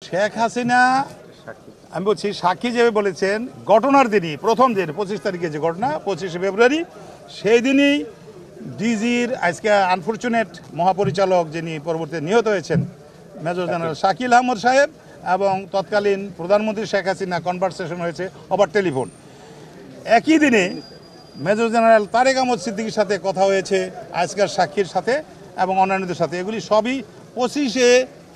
শেখ হাসিনা আমি বলছি সাক্ষী যেভাবে বলেছেন ঘটনার দিনই প্রথম দিন 25 তারিখে যে ঘটনা 25শে ফেব্রুয়ারি সেই দিনই ডিজির আজকে আনফরচুনেট মহাপরিচালক যিনি পরবর্তীতে নিহত হয়েছেন মেজর জেনারেল শাকিল আহমদ সাহেব এবং তৎকালীন প্রধানমন্ত্রী শেখ হাসিনা কনভারসেশন হয়েছে ওভার টেলিফোন। একই দিনে মেজর জেনারেল তারেক আহমদ সিদ্দিকীর সাথে কথা হয়েছে আজকের সাক্ষীর সাথে এবং অন্যান্যদের সাথে। এগুলি সবই 25শে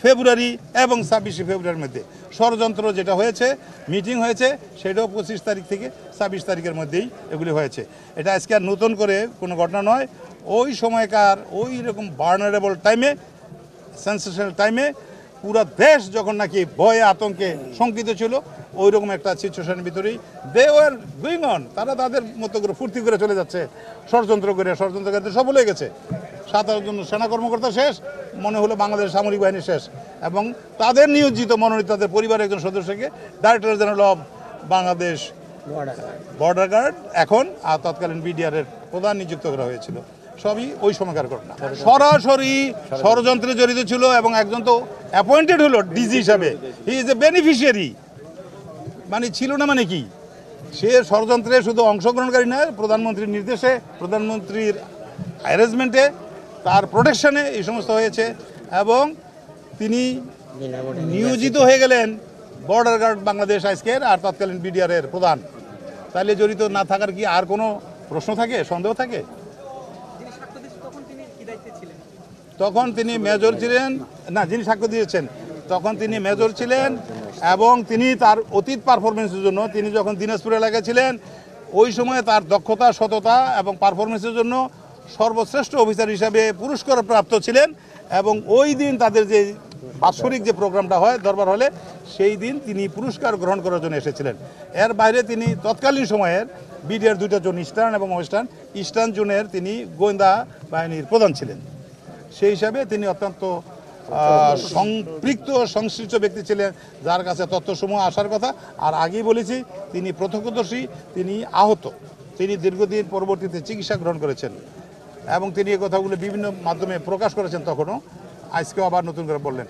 ফেব্রুয়ারি এবং 26শে ফেব্রুয়ারির মধ্যে। ষড়যন্ত্র যেটা হয়েছে মিটিং হয়েছে সেটাও 25 তারিখ থেকে 26 তারিখের মধ্যেই এগুলি হয়েছে। এটা আজকে আর নতুন করে কোনো ঘটনা নয়। ওই সময়কার ওই রকম ভার্নারেবল টাইমে সেন্সেশনাল টাইমে পুরো দেশ যখন নাকি ভয়ে আতঙ্কে শঙ্কিত ছিল ওই রকম একটা সিচুয়েশনের ভিতরেই দে ওয়ার গোয়িং অন। তারা তাদের মতো করে ফুর্তি করে চলে যাচ্ছে, ষড়যন্ত্রকারীদের সফল হয়ে গেছে। 17 জন সেনা কর্মকর্তা শেষ, মনে হলো বাংলাদেশ সামরিক বাহিনী শেষ, এবং তাদের নিয়োজিত মনোনীত তাদের পরিবারের একজন সদস্যকে director general of Bangladesh border guard এখন আর তৎকালীন বিডিআর এর প্রধান নিযুক্ত করা হয়েছিল। সবই ওই সময়কার ঘটনা। সরাসরি ষড়যন্ত্রে জড়িত ছিল এবং একজন তো অ্যাপয়েন্টেড হলো ডিজি হিসাবে, হি ইজ এ বেনিফিশিয়ারি। মানে ছিল না মানে কি, সে ষড়যন্ত্রে শুধু অংশগ্রহণকারী নয়, প্রধানমন্ত্রীর নির্দেশে প্রধানমন্ত্রীর অ্যারেঞ্জমেন্টে তার প্রোটেকশনে এই সমস্ত হয়েছে এবং তিনি নিয়োজিত হয়ে গেলেন বর্ডার গার্ড বাংলাদেশ আজকের আর তৎকালীন বিডিআর এর প্রধান। তাহলে জড়িত না থাকার কি আর কোনো প্রশ্ন থাকে, সন্দেহ থাকে? তখন তিনি মেজর ছিলেন না, যিনি সাক্ষ্য দিয়েছেন তখন তিনি মেজর ছিলেন এবং তিনি তার অতীত পারফরমেন্সের জন্য তিনি যখন দিনাজপুর এলাকায় ছিলেন ওই সময় তার দক্ষতা, সততা এবং পারফরমেন্সের জন্য সর্বশ্রেষ্ঠ অফিসার হিসাবে পুরস্কার প্রাপ্ত ছিলেন। এবং ওই দিন তাদের যে বাৎসরিক যে প্রোগ্রামটা হয় দরবার হলে সেই দিন তিনি পুরস্কার গ্রহণ করার জন্য এসেছিলেন। এর বাইরে তিনি তৎকালীন সময়ের বিডিআর 2টা জোন, ইস্টার্ন এবং ইস্টার্ন জোনের তিনি গোয়েন্দা বাহিনীর প্রধান ছিলেন। সেই হিসাবে তিনি অত্যন্ত সম্পৃক্ত সংশ্লিষ্ট ব্যক্তি ছিলেন, যার কাছে তথ্যসমূহ আসার কথা। আর আগেই বলেছি তিনি প্রত্যক্ষদর্শী, তিনি আহত, তিনি দীর্ঘদিন পরবর্তীতে চিকিৎসা গ্রহণ করেছেন এবং তিনি এই কথাগুলো বিভিন্ন মাধ্যমে প্রকাশ করেছেন, তখনও আজকেও আবার নতুন করে বললেন।